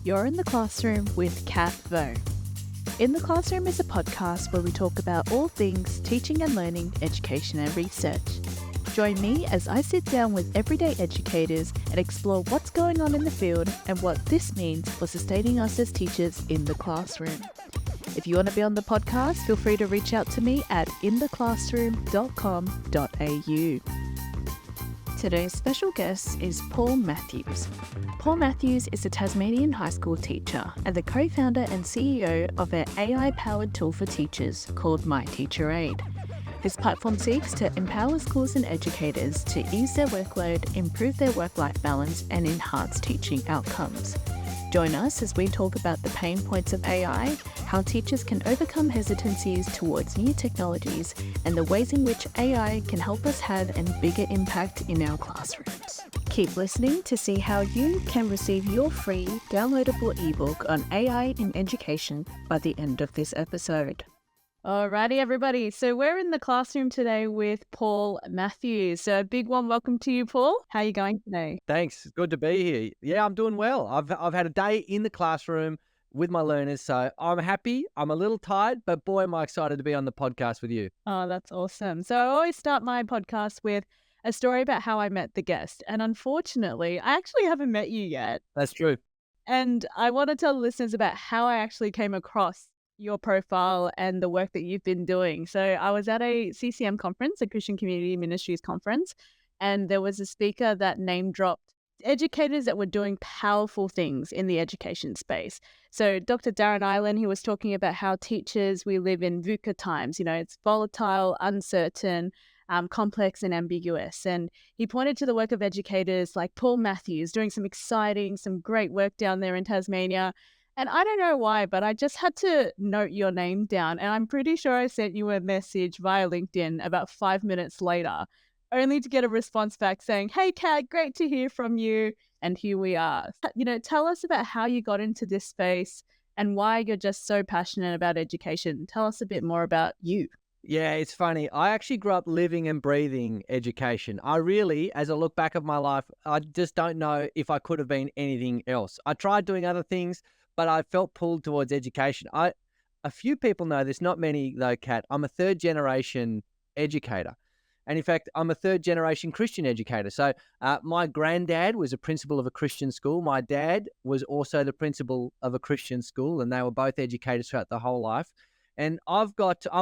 You're in the Classroom with Catriona Vo. In the Classroom is a podcast where we talk about all things teaching and learning, education and research. Join me as I sit down with everyday educators and explore what's going on in the field and what this means for sustaining us as teachers in the classroom. If you want to be on the podcast, feel free to reach out to me at intheclassroom.com.au. Today's special guest is Paul Matthews. Paul Matthews is a Tasmanian high school teacher and the co-founder and CEO of an AI-powered tool for teachers called My TeacherAide. This platform seeks to empower schools and educators to ease their workload, improve their work-life balance, and enhance teaching outcomes. Join us as we talk about the pain points of AI, how teachers can overcome hesitancies towards new technologies, and the ways in which AI can help us have a bigger impact in our classrooms. Keep listening to see how you can receive your free downloadable ebook on AI in education by the end of this episode. Alrighty, everybody. So we're in the classroom today with Paul Matthews. So a big warm welcome to you, Paul. How are you going today? Thanks. Good to be here. Yeah, I'm doing well. I've had a day in the classroom with my learners, so I'm happy. I'm a little tired, but boy, am I excited to be on the podcast with you. Oh, that's awesome. So I always start my podcast with a story about how I met the guest. And unfortunately, I actually haven't met you yet. That's true. And I want to tell listeners about how I actually came across your profile and the work that you've been doing. So I was at a CCM conference, a Christian Community Ministries conference, and there was a speaker that name dropped educators that were doing powerful things in the education space. So Dr. Darren Island, he was talking about how teachers, we live in VUCA times, it's volatile, uncertain, complex and ambiguous. And he pointed to the work of educators like Paul Matthews doing some great work down there in Tasmania. And I don't know why, but I just had to note your name down. And I'm pretty sure I sent you a message via LinkedIn about 5 minutes later, only to get a response back saying, "Hey, Kat, great to hear from you." And here we are. Tell us about how you got into this space and why you're just so passionate about education. Tell us a bit more about you. Yeah, it's funny. I actually grew up living and breathing education. I really, as I look back at my life, I just don't know if I could have been anything else. I tried doing other things, but I felt pulled towards education. A few people know this, not many though, Kat. I'm a third generation educator. And in fact, I'm a third generation Christian educator. So my granddad was a principal of a Christian school. My dad was also the principal of a Christian school, and they were both educators throughout the whole life. And I'm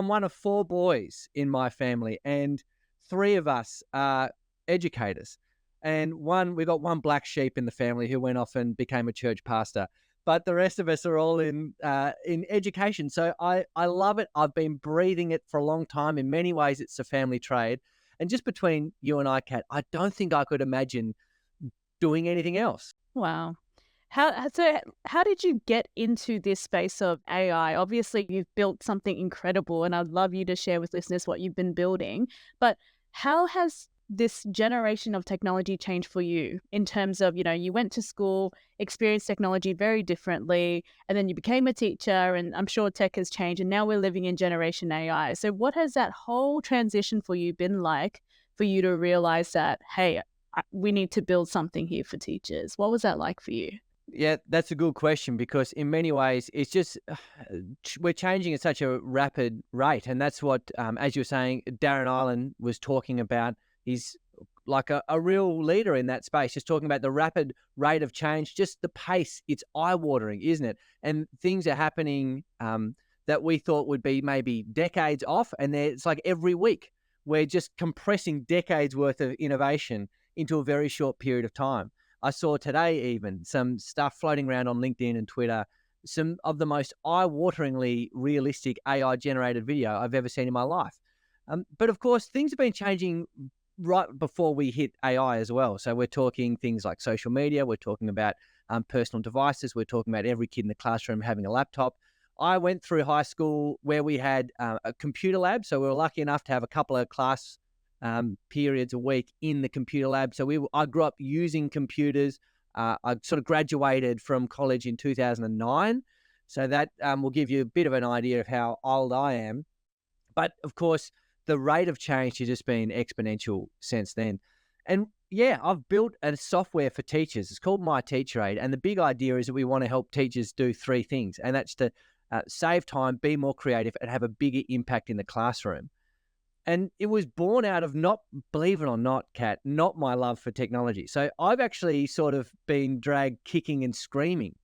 one of 4 boys in my family, and 3 of us are educators. And we got one black sheep in the family who went off and became a church pastor. But the rest of us are all in education. So I love it. I've been breathing it for a long time. In many ways, it's a family trade. And just between you and I, Kat, I don't think I could imagine doing anything else. Wow. How did you get into this space of AI? Obviously, you've built something incredible, and I'd love you to share with listeners what you've been building. But how has this generation of technology changed for you in terms of, you went to school, experienced technology very differently, and then you became a teacher, and I'm sure tech has changed, and now we're living in Generation AI. So what has that whole transition for you been like for you to realize that, hey, we need to build something here for teachers? What was that like for you? Yeah, that's a good question, because in many ways it's just we're changing at such a rapid rate. And that's what, as you were saying, Darren Island was talking about. He's like a real leader in that space, just talking about the rapid rate of change, just the pace. It's eye-watering, isn't it? And things are happening that we thought would be maybe decades off, and it's like every week we're just compressing decades worth of innovation into a very short period of time. I saw today even some stuff floating around on LinkedIn and Twitter, some of the most eye-wateringly realistic AI-generated video I've ever seen in my life. But of course, things have been changing right before we hit AI as well. So we're talking things like social media. We're talking about personal devices. We're talking about every kid in the classroom having a laptop. I went through high school where we had a computer lab. So we were lucky enough to have a couple of class periods a week in the computer lab. So I grew up using computers. I sort of graduated from college in 2009. So that will give you a bit of an idea of how old I am. But of course, the rate of change has just been exponential since then. And yeah, I've built a software for teachers. It's called My TeacherAide. And the big idea is that we want to help teachers do three things. And that's to save time, be more creative, and have a bigger impact in the classroom. And it was born out of not, believe it or not, Kat, not my love for technology. So I've actually sort of been dragged kicking and screaming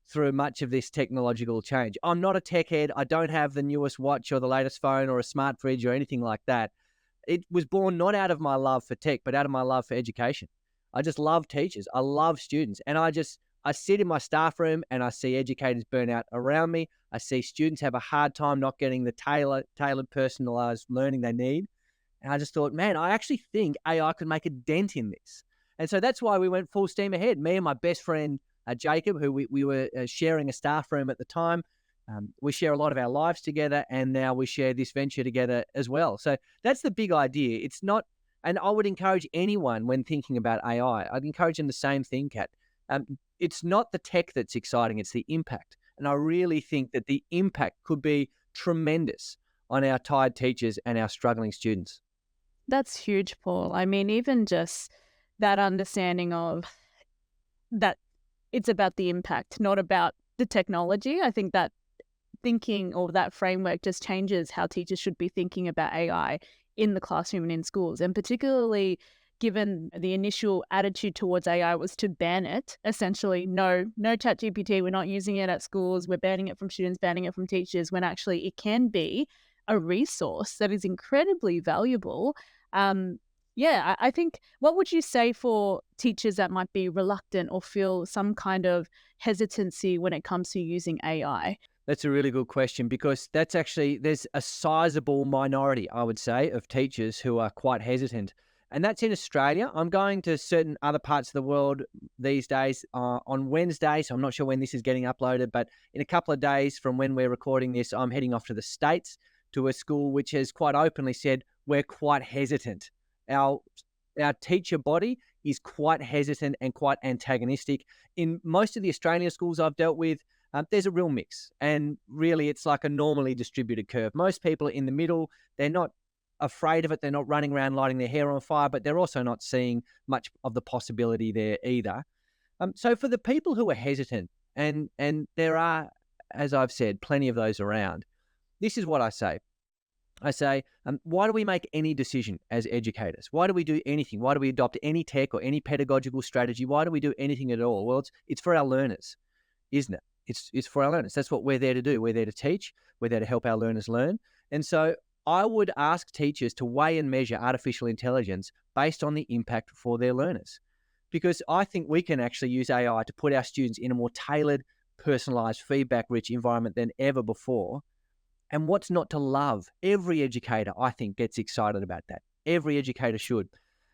through much of this technological change. I'm not a tech head. I don't have the newest watch or the latest phone or a smart fridge or anything like that. It was born not out of my love for tech, but out of my love for education. I just love teachers. I love students. And I sit in my staff room and I see educators burn out around me. I see students have a hard time not getting the tailored, personalized learning they need. And I just thought, man, I actually think AI could make a dent in this. And so that's why we went full steam ahead. Me and my best friend, Jacob, who we were sharing a staff room at the time. We share a lot of our lives together, and now we share this venture together as well. So that's the big idea. It's not, and I would encourage anyone when thinking about AI, I'd encourage them the same thing, Kat. It's not the tech that's exciting, it's the impact. And I really think that the impact could be tremendous on our tired teachers and our struggling students. That's huge, Paul. I mean, even just that understanding of that it's about the impact, not about the technology. I think that thinking or that framework just changes how teachers should be thinking about AI in the classroom and in schools. And particularly given the initial attitude towards AI was to ban it, essentially, no chat GPT, we're not using it at schools, we're banning it from students, banning it from teachers, when actually it can be a resource that is incredibly valuable. I think, what would you say for teachers that might be reluctant or feel some kind of hesitancy when it comes to using AI? That's a really good question, because that's actually, there's a sizable minority, I would say, of teachers who are quite hesitant. And that's in Australia. I'm going to certain other parts of the world these days on Wednesday. So I'm not sure when this is getting uploaded, but in a couple of days from when we're recording this, I'm heading off to the States to a school which has quite openly said we're quite hesitant. Our our teacher body is quite hesitant and quite antagonistic. In most of the Australian schools I've dealt with, there's a real mix. And really, it's like a normally distributed curve. Most people are in the middle. They're not afraid of it. They're not running around lighting their hair on fire, but they're also not seeing much of the possibility there either. So for the people who are hesitant, and there are, as I've said, plenty of those around, this is what I say. I say, why do we make any decision as educators? Why do we do anything? Why do we adopt any tech or any pedagogical strategy? Why do we do anything at all? Well, it's for our learners, isn't it? It's for our learners. That's what we're there to do. We're there to teach. We're there to help our learners learn. And so I would ask teachers to weigh and measure artificial intelligence based on the impact for their learners, because I think we can actually use AI to put our students in a more tailored, personalized, feedback-rich environment than ever before. And what's not to love? Every educator, I think, gets excited about that. Every educator should.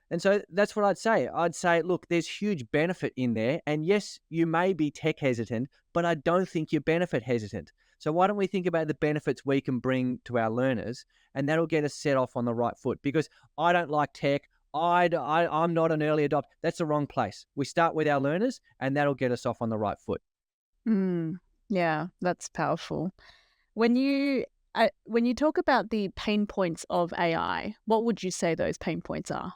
And so that's what I'd say. I'd say, look, there's huge benefit in there. And yes, you may be tech hesitant, but I don't think you're benefit hesitant. So why don't we think about the benefits we can bring to our learners, and that'll get us set off on the right foot. Because I don't like tech. I'm not an early adopter. That's the wrong place. We start with our learners, and that'll get us off on the right foot. Yeah, that's powerful. When you talk about the pain points of AI, what would you say those pain points are?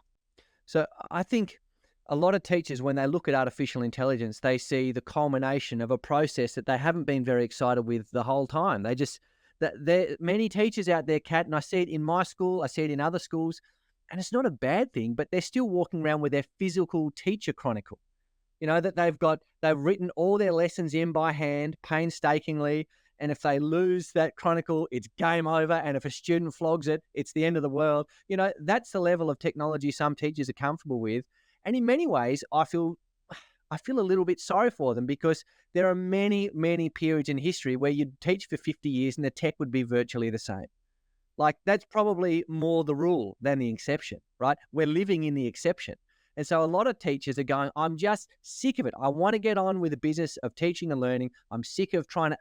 So I think a lot of teachers, when they look at artificial intelligence, they see the culmination of a process that they haven't been very excited with the whole time. There many teachers out there, Kat, and I see it in my school, I see it in other schools, and it's not a bad thing, but they're still walking around with their physical teacher chronicle. You know, that they've written all their lessons in by hand, painstakingly. And if they lose that chronicle, it's game over. And if a student flogs it, it's the end of the world. You know, that's the level of technology some teachers are comfortable with. And in many ways, I feel a little bit sorry for them, because there are many, many periods in history where you'd teach for 50 years and the tech would be virtually the same. Like, that's probably more the rule than the exception, right? We're living in the exception. And so a lot of teachers are going, I'm just sick of it. I want to get on with the business of teaching and learning. I'm sick of trying to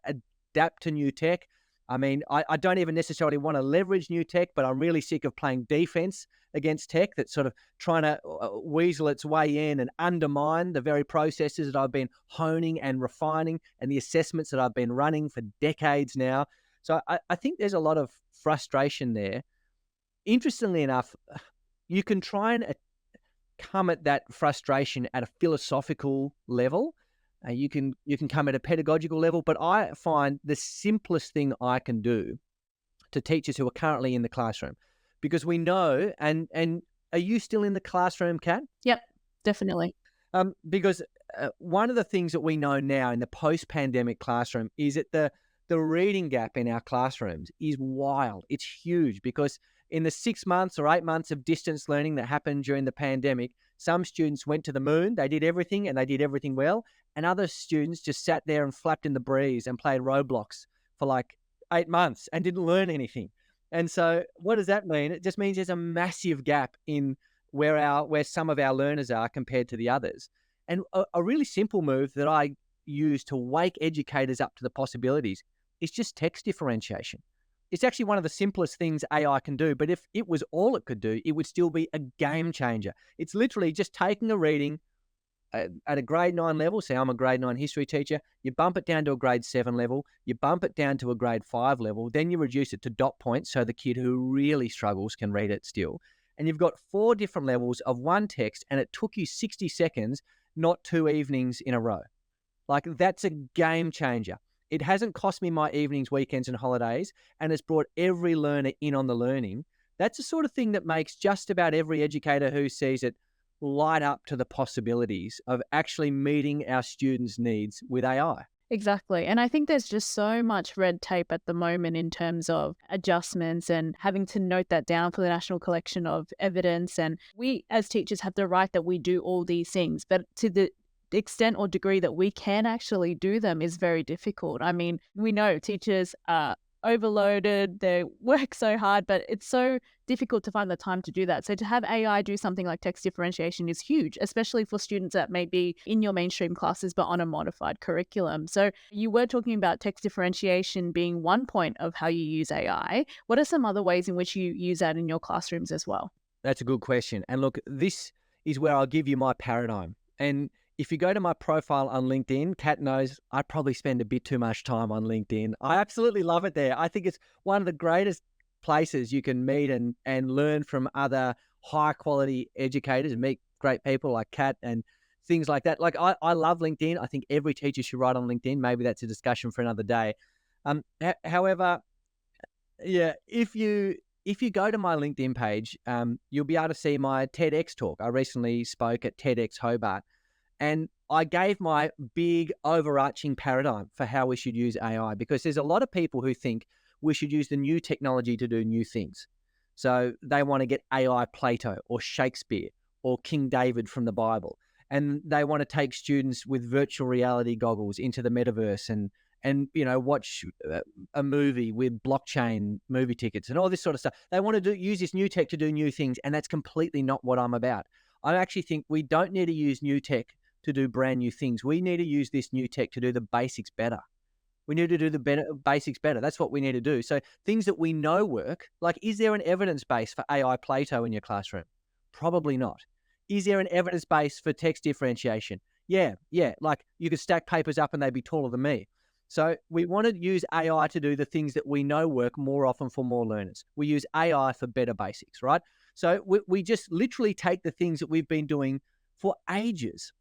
adapt to new tech. I mean, I don't even necessarily want to leverage new tech, but I'm really sick of playing defense against tech that's sort of trying to weasel its way in and undermine the very processes that I've been honing and refining, and the assessments that I've been running for decades now. So I think there's a lot of frustration there. Interestingly enough, you can try and come at that frustration at a philosophical level. You can come at a pedagogical level, but I find the simplest thing I can do to teachers who are currently in the classroom, because we know, and are you still in the classroom, Kat? Yep, definitely. Because one of the things that we know now in the post-pandemic classroom is that the reading gap in our classrooms is wild. It's huge, because in the 6 months or 8 months of distance learning that happened during the pandemic, some students went to the moon, they did everything and they did everything well, and other students just sat there and flapped in the breeze and played Roblox for like 8 months and didn't learn anything. And so what does that mean? It just means there's a massive gap in where some of our learners are compared to the others. And a really simple move that I use to wake educators up to the possibilities is just text differentiation. It's actually one of the simplest things AI can do, but if it was all it could do, it would still be a game changer. It's literally just taking a reading at a grade 9 level. Say I'm a grade 9 history teacher, you bump it down to a grade 7 level, you bump it down to a grade 5 level, then you reduce it to dot points so the kid who really struggles can read it still. And you've got 4 different levels of one text, and it took you 60 seconds, not 2 evenings in a row. Like, that's a game changer. It hasn't cost me my evenings, weekends, and holidays, and it's brought every learner in on the learning. That's the sort of thing that makes just about every educator who sees it light up to the possibilities of actually meeting our students' needs with AI. Exactly. And I think there's just so much red tape at the moment in terms of adjustments and having to note that down for the National Collection of Evidence. And we as teachers have the right that we do all these things, but to the extent or degree that we can actually do them is very difficult. I mean, we know teachers are overloaded, they work so hard, but it's so difficult to find the time to do that. So to have AI do something like text differentiation is huge, especially for students that may be in your mainstream classes but on a modified curriculum. So you were talking about text differentiation being one point of how you use AI. What are some other ways in which you use that in your classrooms as well? That's a good question. And look, this is where I'll give you my paradigm. And if you go to my profile on LinkedIn, Kat knows I probably spend a bit too much time on LinkedIn. I absolutely love it there. I think it's one of the greatest places you can meet and learn from other high quality educators, meet great people like Kat and things like that. Like, I love LinkedIn. I think every teacher should write on LinkedIn. Maybe that's a discussion for another day. However, yeah, if you go to my LinkedIn page, you'll be able to see my TEDx talk. I recently spoke at TEDx Hobart, and I gave my big overarching paradigm for how we should use AI, because there's a lot of people who think we should use the new technology to do new things. So they want to get AI Plato or Shakespeare or King David from the Bible. And they want to take students with virtual reality goggles into the metaverse and watch a movie with blockchain movie tickets and all this sort of stuff. They want to use this new tech to do new things, and that's completely not what I'm about. I actually think we don't need to use new tech to do brand new things. We need to use this new tech to do the basics better. We need to do the basics better. That's what we need to do. So things that we know work, like, is there an evidence base for AI Plato in your classroom? Probably not. Is there an evidence base for text differentiation? Yeah. Like, you could stack papers up and they'd be taller than me. So we want to use AI to do the things that we know work more often for more learners. We use AI for better basics, right? So we just literally take the things that we've been doing for ages.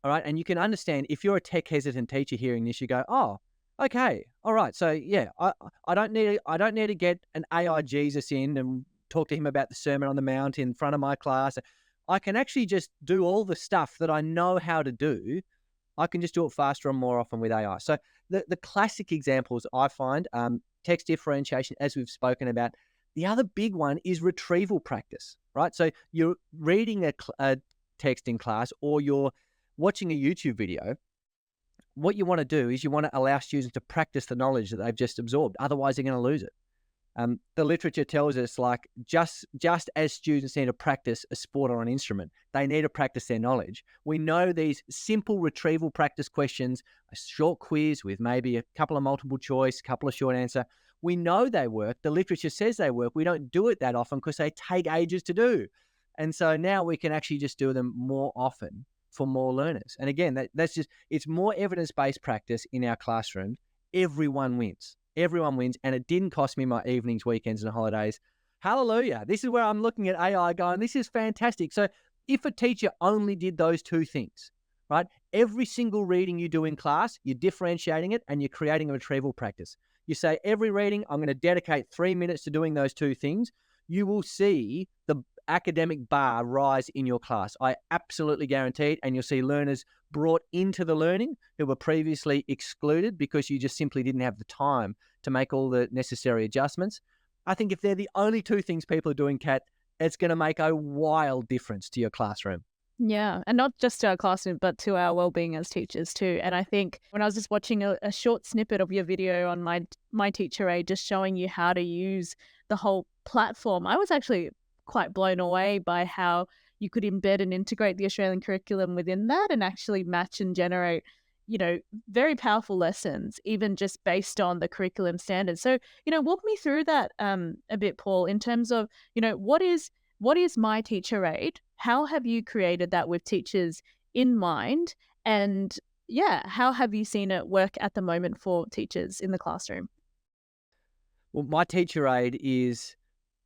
All right. And you can understand, if you're a tech hesitant teacher hearing this, you go, oh, okay. All right. So yeah, I don't need to get an AI Jesus in and talk to him about the Sermon on the Mount in front of my class. I can actually just do all the stuff that I know how to do. I can just do it faster and more often with AI. So the classic examples I find, text differentiation, as we've spoken about. The other big one is retrieval practice, right? So you're reading a text in class, or you're watching a YouTube video. What you want to do is you want to allow students to practice the knowledge that they've just absorbed. Otherwise, they're going to lose it. The literature tells us, like, just as students need to practice a sport or an instrument, they need to practice their knowledge. We know these simple retrieval practice questions, a short quiz with maybe a couple of multiple choice, a couple of short answer, we know they work. The literature says they work. We don't do it that often because they take ages to do. And so now we can actually just do them more often for more learners. And again, that's just, it's more evidence-based practice in our classrooms. Everyone wins. Everyone wins. And it didn't cost me my evenings, weekends, and holidays. Hallelujah. This is where I'm looking at AI going, this is fantastic. So If a teacher only did those two things, right? Every single reading you do in class, you're differentiating it and you're creating a retrieval practice. You say, every reading, I'm going to dedicate 3 minutes to doing those two things. You will see the academic bar rise in your class. I absolutely guarantee it. And you'll see learners brought into the learning who were previously excluded because you just simply didn't have the time to make all the necessary adjustments. I think if they're the only two things people are doing, Kat, it's going to make a wild difference to your classroom. Yeah, and not just to our classroom, but to our well-being as teachers too. And I think when I was just watching a short snippet of your video on my TeacherAide, just showing you how to use the whole platform, I was actually quite blown away by how you could embed and integrate the Australian curriculum within that and actually match and generate, very powerful lessons, even just based on the curriculum standards. So, walk me through that a bit, Paul, in terms of, what is My TeacherAide? How have you created that with teachers in mind? And yeah, how have you seen it work at the moment for teachers in the classroom? Well, My TeacherAide is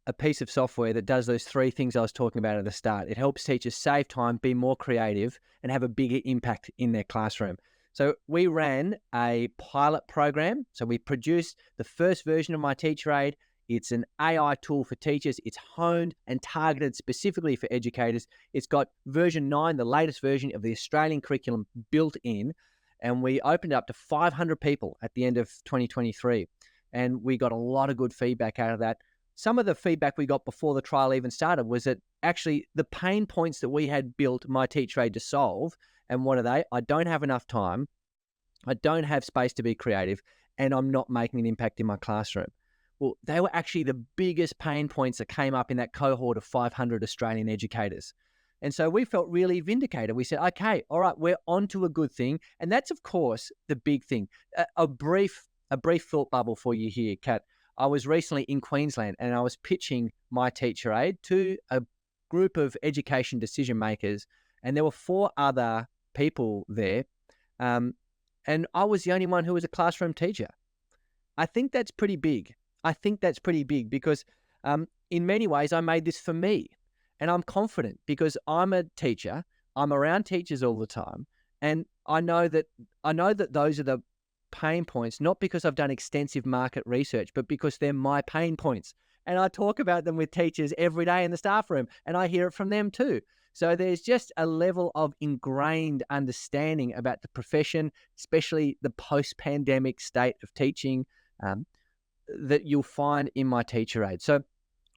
a piece of software that does those three things I was talking about at the start. It helps teachers save time, be more creative, and have a bigger impact in their classroom. So we ran a pilot program. So we produced the first version of My TeacherAide. It's an AI tool for teachers. It's honed and targeted specifically for educators. It's got version 9, the latest version of the Australian curriculum built in. And we opened it up to 500 people at the end of 2023. And we got a lot of good feedback out of that. Some of the feedback we got before the trial even started was that actually the pain points that we had built My TeacherAide to solve, and what are they? I don't have enough time. I don't have space to be creative, and I'm not making an impact in my classroom. Well, they were actually the biggest pain points that came up in that cohort of 500 Australian educators. And so we felt really vindicated. We said, okay, all right, we're onto a good thing. And that's, of course, the big thing. A brief thought bubble for you here, Kat. I was recently in Queensland and I was pitching My TeacherAide to a group of education decision makers, and there were 4 other people there. And I was the only one who was a classroom teacher. I think that's pretty big. Because in many ways I made this for me, and I'm confident because I'm a teacher. I'm around teachers all the time, and I know that those are the pain points, not because I've done extensive market research, but because they're my pain points. And I talk about them with teachers every day in the staff room, and I hear it from them too. So there's just a level of ingrained understanding about the profession, especially the post-pandemic state of teaching, that you'll find in My TeacherAide. So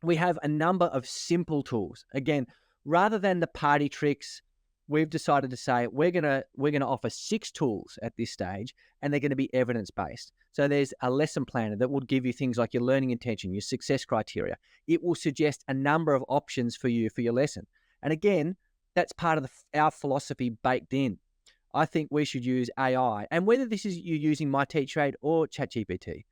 we have a number of simple tools. Again, rather than the party tricks, we've decided to say we're gonna offer 6 tools at this stage, and they're going to be evidence-based. So there's a lesson planner that will give you things like your learning intention, your success criteria. It will suggest a number of options for you for your lesson. And again, that's part of our philosophy baked in. I think we should use AI, and whether this is you using My TeacherAide or ChatGPT,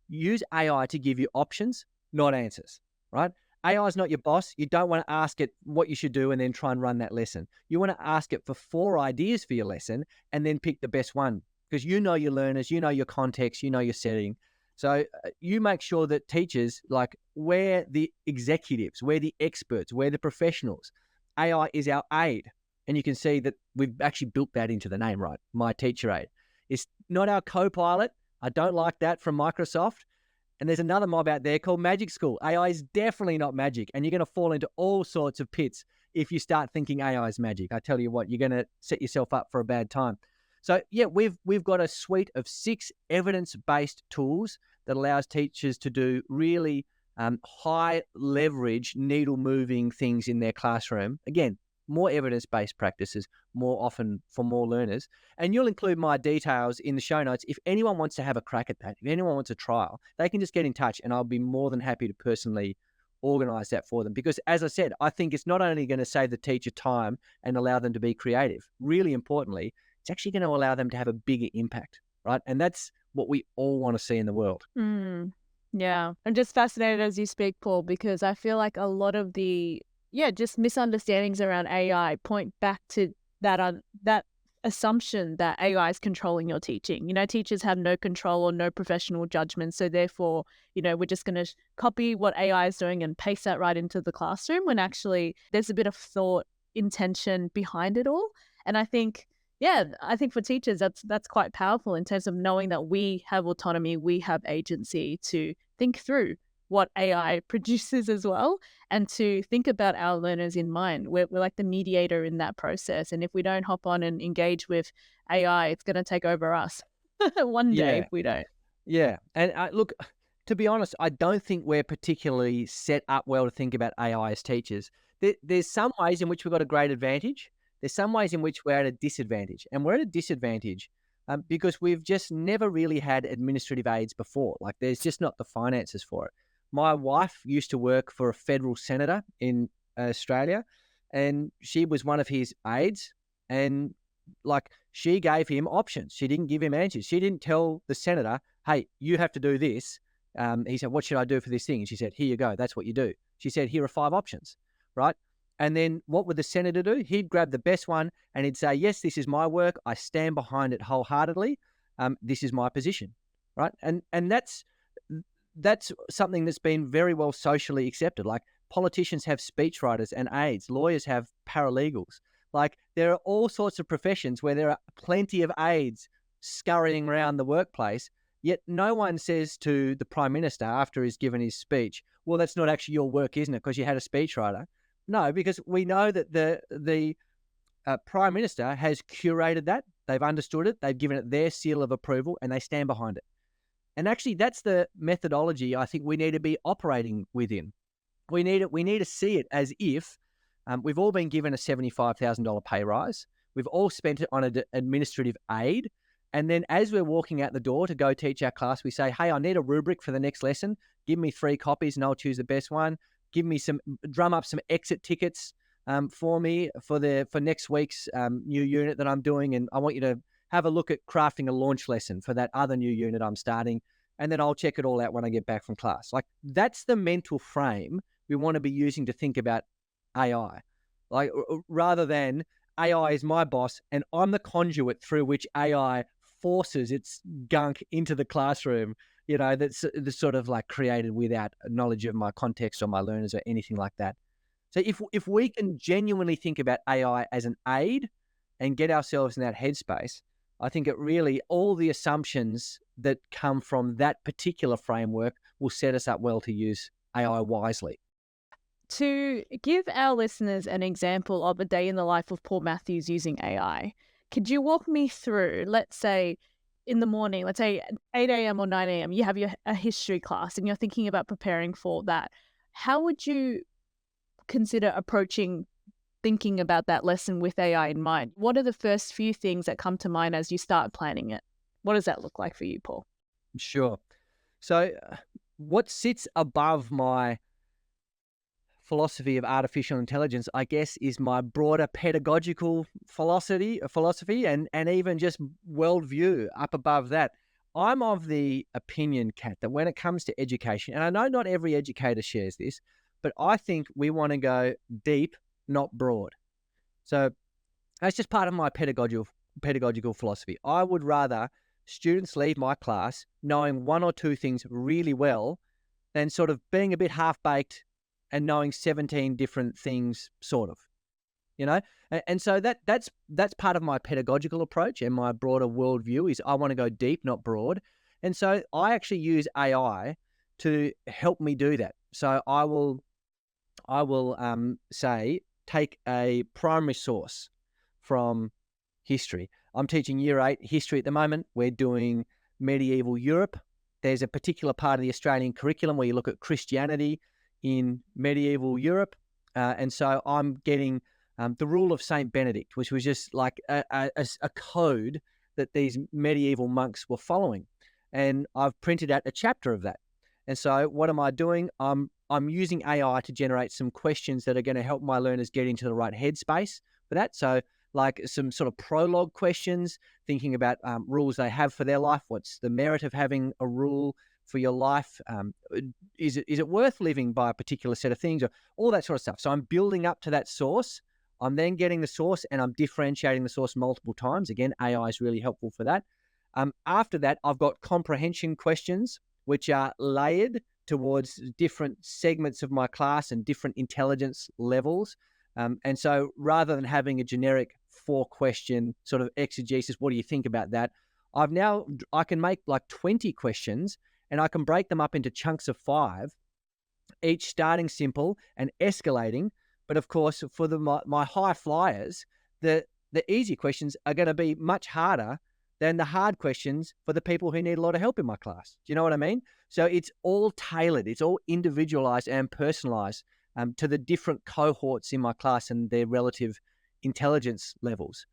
use AI to give you options, not answers, right? AI is not your boss. You don't want to ask it what you should do and then try and run that lesson. You want to ask it for 4 ideas for your lesson and then pick the best one, because you know your learners, you know your context, you know your setting. So you make sure that teachers, like, we're the executives, we're the experts, we're the professionals. AI is our aid. And you can see that we've actually built that into the name, right? My TeacherAide. It's not our co-pilot. I don't like that from Microsoft. And there's another mob out there called Magic School. AI is definitely not magic, and you're going to fall into all sorts of pits if you start thinking AI is magic. I tell you what, you're going to set yourself up for a bad time. So yeah, we've got a suite of 6 evidence-based tools that allows teachers to do really high leverage, needle-moving things in their classroom. Again, more evidence-based practices, more often for more learners. And you'll include my details in the show notes. If anyone wants to have a crack at that, if anyone wants a trial, they can just get in touch, and I'll be more than happy to personally organize that for them. Because as I said, I think it's not only going to save the teacher time and allow them to be creative, really importantly, it's actually going to allow them to have a bigger impact, right? And that's what we all want to see in the world. Yeah. I'm just fascinated as you speak, Paul, because I feel like a lot of the just misunderstandings around AI point back to that assumption that AI is controlling your teaching. Teachers have no control or no professional judgment. So therefore, we're just going to copy what AI is doing and paste that right into the classroom, when actually there's a bit of thought intention behind it all. And I think, yeah, I think for teachers, that's quite powerful in terms of knowing that we have autonomy, we have agency to think through what AI produces as well, and to think about our learners in mind. We're like the mediator in that process. And if we don't hop on and engage with AI, it's going to take over us one day if Yeah. we don't. Yeah. And look, to be honest, I don't think we're particularly set up well to think about AI as teachers. There's some ways in which we've got a great advantage. There's some ways in which we're at a disadvantage. And we're at a disadvantage because we've just never really had administrative aides before. Like, there's just not the finances for it. My wife used to work for a federal senator in Australia, and she was one of his aides. And like, she gave him options. She didn't give him answers. She didn't tell the senator, hey, you have to do this. He said, what should I do for this thing? And she said, here you go. That's what you do. She said, here are 5 options, right? And then what would the senator do? He'd grab the best one and he'd say, yes, this is my work. I stand behind it wholeheartedly. This is my position, right? And that's something that's been very well socially accepted. Like, politicians have speechwriters and aides. Lawyers have paralegals. Like, there are all sorts of professions where there are plenty of aides scurrying around the workplace, yet no one says to the Prime Minister after he's given his speech, well, that's not actually your work, isn't it, because you had a speechwriter? No, because we know that the Prime Minister has curated that. They've understood it. They've given it their seal of approval, and they stand behind it. And actually, that's the methodology I think we need to be operating within. We need to see it as if we've all been given a $75,000 pay rise. We've all spent it on an administrative aid. And then as we're walking out the door to go teach our class, we say, hey, I need a rubric for the next lesson. Give me 3 copies and I'll choose the best one. Drum up some exit tickets for me for next week's new unit that I'm doing. And I want you to have a look at crafting a launch lesson for that other new unit I'm starting. And then I'll check it all out when I get back from class. Like, that's the mental frame we want to be using to think about AI. Like, rather than AI is my boss and I'm the conduit through which AI forces its gunk into the classroom, that's sort of like created without knowledge of my context or my learners or anything like that. So if we can genuinely think about AI as an aid and get ourselves in that headspace, I think it really, all the assumptions that come from that particular framework will set us up well to use AI wisely. To give our listeners an example of a day in the life of Paul Matthews using AI, could you walk me through, let's say in the morning, let's say 8 a.m. or 9 a.m., you have a history class and you're thinking about preparing for that. How would you consider thinking about that lesson with AI in mind? What are the first few things that come to mind as you start planning it? What does that look like for you, Paul? Sure. So what sits above my philosophy of artificial intelligence, I guess, is my broader pedagogical philosophy and even just worldview up above that. I'm of the opinion, Kat, that when it comes to education, and I know not every educator shares this, but I think we want to go deep, not broad. So that's just part of my pedagogical philosophy. I would rather students leave my class knowing 1 or 2 things really well than sort of being a bit half-baked and knowing 17 different things, sort of, And so that's part of my pedagogical approach and my broader worldview is I want to go deep, not broad. And so I actually use AI to help me do that. So I will say, take a primary source from history. I'm teaching year 8 history at the moment. We're doing medieval Europe. There's a particular part of the Australian curriculum where you look at Christianity in medieval Europe. And so I'm getting the rule of Saint Benedict, which was just like a code that these medieval monks were following. And I've printed out a chapter of that. And so what am I doing? I'm using AI to generate some questions that are going to help my learners get into the right headspace for that. So like some sort of prologue questions, thinking about rules they have for their life. What's the merit of having a rule for your life? Is it worth living by a particular set of things, or all that sort of stuff? So I'm building up to that source. I'm then getting the source and I'm differentiating the source multiple times. Again, AI is really helpful for that. After that, I've got comprehension questions, which are layered towards different segments of my class and different intelligence levels. And so rather than having a generic 4-question sort of exegesis, what do you think about that? I can make like 20 questions, and I can break them up into chunks of 5, each starting simple and escalating. But of course, for my high flyers, the easy questions are going to be much harder than the hard questions for the people who need a lot of help in my class. Do you know what I mean? So it's all tailored, it's all individualized and personalized to the different cohorts in my class and their relative intelligence levels.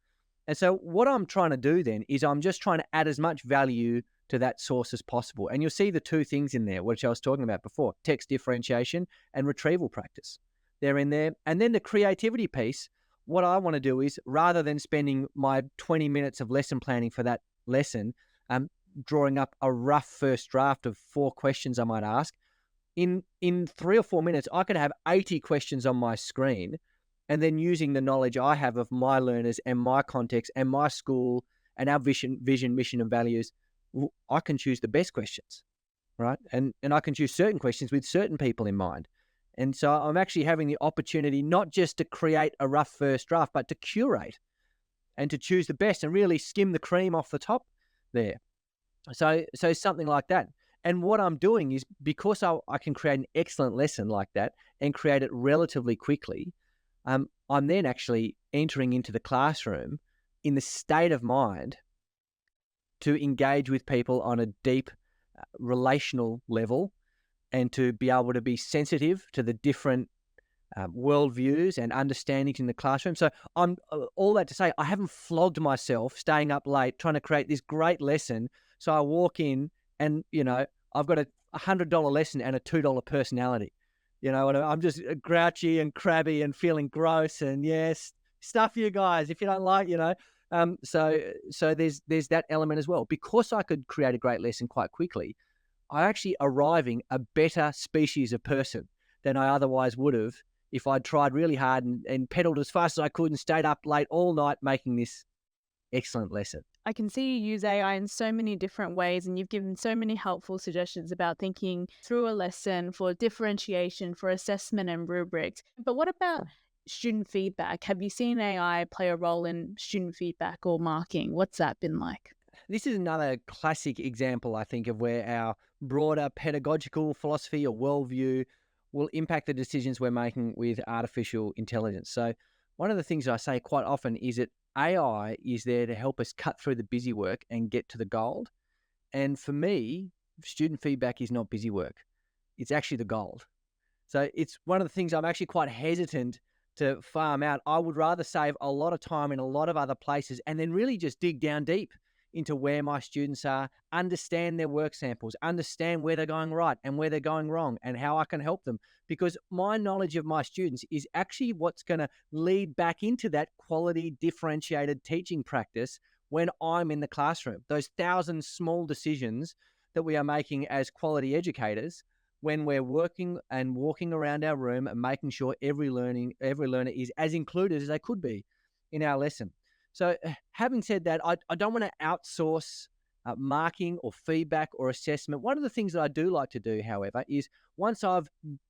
And so what I'm trying to do then is I'm just trying to add as much value to that source as possible. And you'll see the 2 things in there, which I was talking about before, text differentiation and retrieval practice. They're in there. And then the creativity piece, what I want to do is, rather than spending my 20 minutes of lesson planning for that lesson, drawing up a rough first draft of 4 questions I might ask, in 3 or 4 minutes, I could have 80 questions on my screen. And then using the knowledge I have of my learners and my context and my school and our vision, mission, and values, I can choose the best questions, right? And I can choose certain questions with certain people in mind. And so I'm actually having the opportunity not just to create a rough first draft, but to curate and to choose the best and really skim the cream off the top there. So something like that. And what I'm doing is, because I can create an excellent lesson like that and create it relatively quickly, I'm then actually entering into the classroom in the state of mind to engage with people on a deep relational level, and to be able to be sensitive to the different worldviews and understandings in the classroom. So I'm all that to say, I haven't flogged myself staying up late trying to create this great lesson. So I walk in and, I've got a $100 lesson and a $2 personality. And I'm just grouchy and crabby and feeling gross, and yes, stuff you guys if you don't like, So there's that element as well. Because I could create a great lesson quite quickly, I actually arriving a better species of person than I otherwise would have if I'd tried really hard and pedaled as fast as I could and stayed up late all night making this excellent lesson. I can see you use AI in so many different ways, and you've given so many helpful suggestions about thinking through a lesson for differentiation, for assessment and rubrics. But what about student feedback? Have you seen AI play a role in student feedback or marking? What's that been like? This is another classic example, I think, of where our broader pedagogical philosophy or worldview will impact the decisions we're making with artificial intelligence. So one of the things I say quite often is that AI is there to help us cut through the busy work and get to the gold. And for me, student feedback is not busy work. It's actually the gold. So it's one of the things I'm actually quite hesitant to farm out. I would rather save a lot of time in a lot of other places and then really just dig down deep into where my students are, understand their work samples, understand where they're going right and where they're going wrong, and how I can help them. Because my knowledge of my students is actually what's going to lead back into that quality differentiated teaching practice when I'm in the classroom. Those 1,000 small decisions that we are making as quality educators when we're working and walking around our room and making sure every learner is as included as they could be in our lesson. So having said that, I don't want to outsource marking or feedback or assessment. One of the things that I do like to do, however, is once I've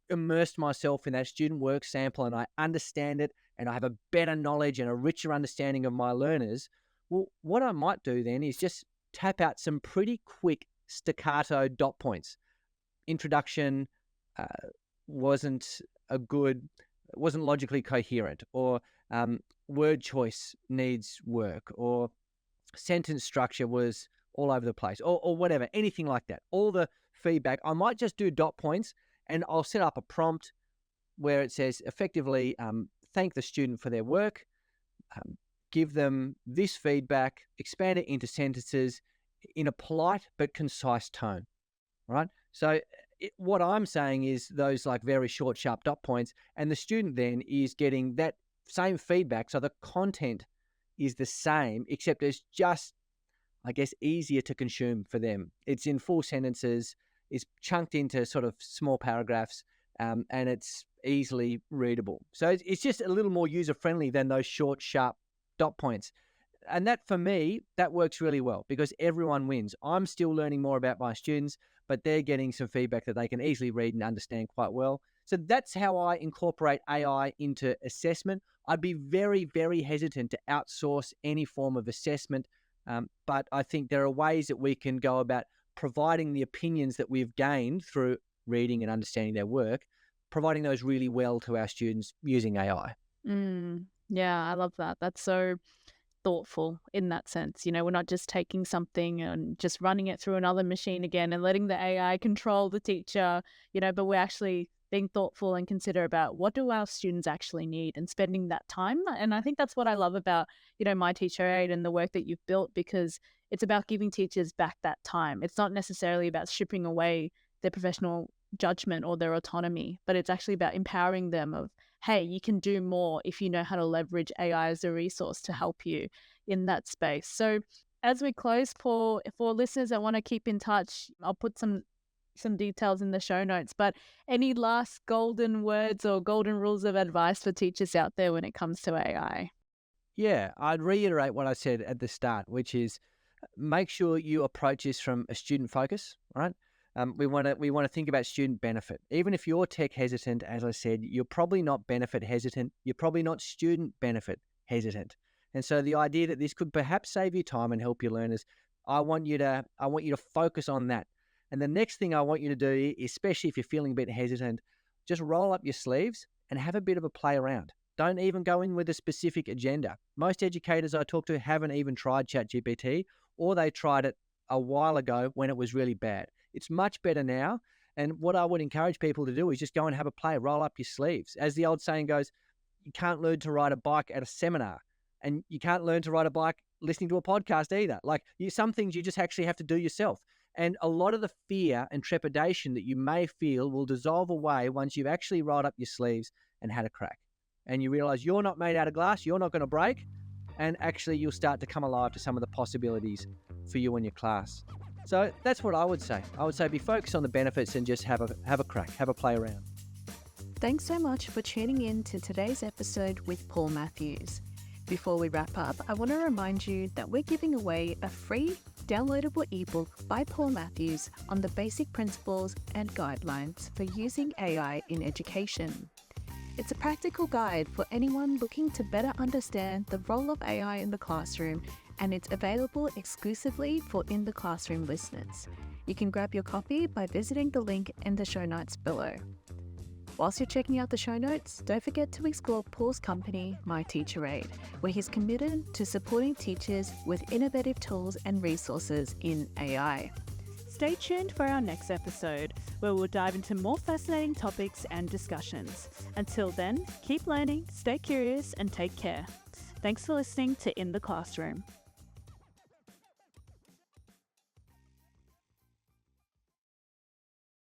immersed myself in that student work sample and I understand it and I have a better knowledge and a richer understanding of my learners, well, what I might do then is just tap out some pretty quick staccato dot points. Introduction wasn't logically coherent, or word choice needs work, or sentence structure was all over the place, or whatever, anything like that. All the feedback, I might just do dot points, and I'll set up a prompt where it says effectively, thank the student for their work, give them this feedback, expand it into sentences in a polite but concise tone, right? So what I'm saying is those like very short, sharp dot points, and the student then is getting that same feedback. So the content is the same, except it's just, I guess, easier to consume for them. It's in full sentences, it's chunked into sort of small paragraphs, and it's easily readable. So it's just a little more user-friendly than those short, sharp dot points. And that, for me, that works really well because everyone wins. I'm still learning more about my students, but they're getting some feedback that they can easily read and understand quite well. So that's how I incorporate AI into assessment. I'd be very, very hesitant to outsource any form of assessment, but I think there are ways that we can go about providing the opinions that we've gained through reading and understanding their work, providing those really well to our students using AI. Yeah, I love that. That's so thoughtful in that sense. We're not just taking something and just running it through another machine again and letting the AI control the teacher, but we're actually being thoughtful and consider about what do our students actually need and spending that time. And I think that's what I love about, My TeacherAide and the work that you've built, because it's about giving teachers back that time. It's not necessarily about stripping away their professional judgment or their autonomy, but it's actually about empowering them of, hey, you can do more if you know how to leverage AI as a resource to help you in that space. So as we close, for listeners that want to keep in touch, I'll put some details in the show notes, but any last golden words or golden rules of advice for teachers out there when it comes to AI? Yeah, I'd reiterate what I said at the start, which is make sure you approach this from a student focus, right? We want to think about student benefit. Even if you're tech hesitant, as I said, you're probably not benefit hesitant. You're probably not student benefit hesitant. And so the idea that this could perhaps save you time and help your learners, I want you to focus on that. And the next thing I want you to do, especially if you're feeling a bit hesitant, just roll up your sleeves and have a bit of a play around. Don't even go in with a specific agenda. Most educators I talk to haven't even tried ChatGPT, or they tried it a while ago when it was really bad. It's much better now. And what I would encourage people to do is just go and have a play, roll up your sleeves. As the old saying goes, you can't learn to ride a bike at a seminar, and you can't learn to ride a bike listening to a podcast either. Some things you just actually have to do yourself. And a lot of the fear and trepidation that you may feel will dissolve away once you've actually rolled up your sleeves and had a crack. And you realize you're not made out of glass, you're not going to break, and actually you'll start to come alive to some of the possibilities for you and your class. So that's what I would say. I would say be focused on the benefits and just have a crack, have a play around. Thanks so much for tuning in to today's episode with Paul Matthews. Before we wrap up, I want to remind you that we're giving away a free downloadable ebook by Paul Matthews on the basic principles and guidelines for using AI in education. It's a practical guide for anyone looking to better understand the role of AI in the classroom, and it's available exclusively for In the Classroom listeners. You can grab your copy by visiting the link in the show notes below. Whilst you're checking out the show notes, don't forget to explore Paul's company, My TeacherAide, where he's committed to supporting teachers with innovative tools and resources in AI. Stay tuned for our next episode, where we'll dive into more fascinating topics and discussions. Until then, keep learning, stay curious, and take care. Thanks for listening to In the Classroom.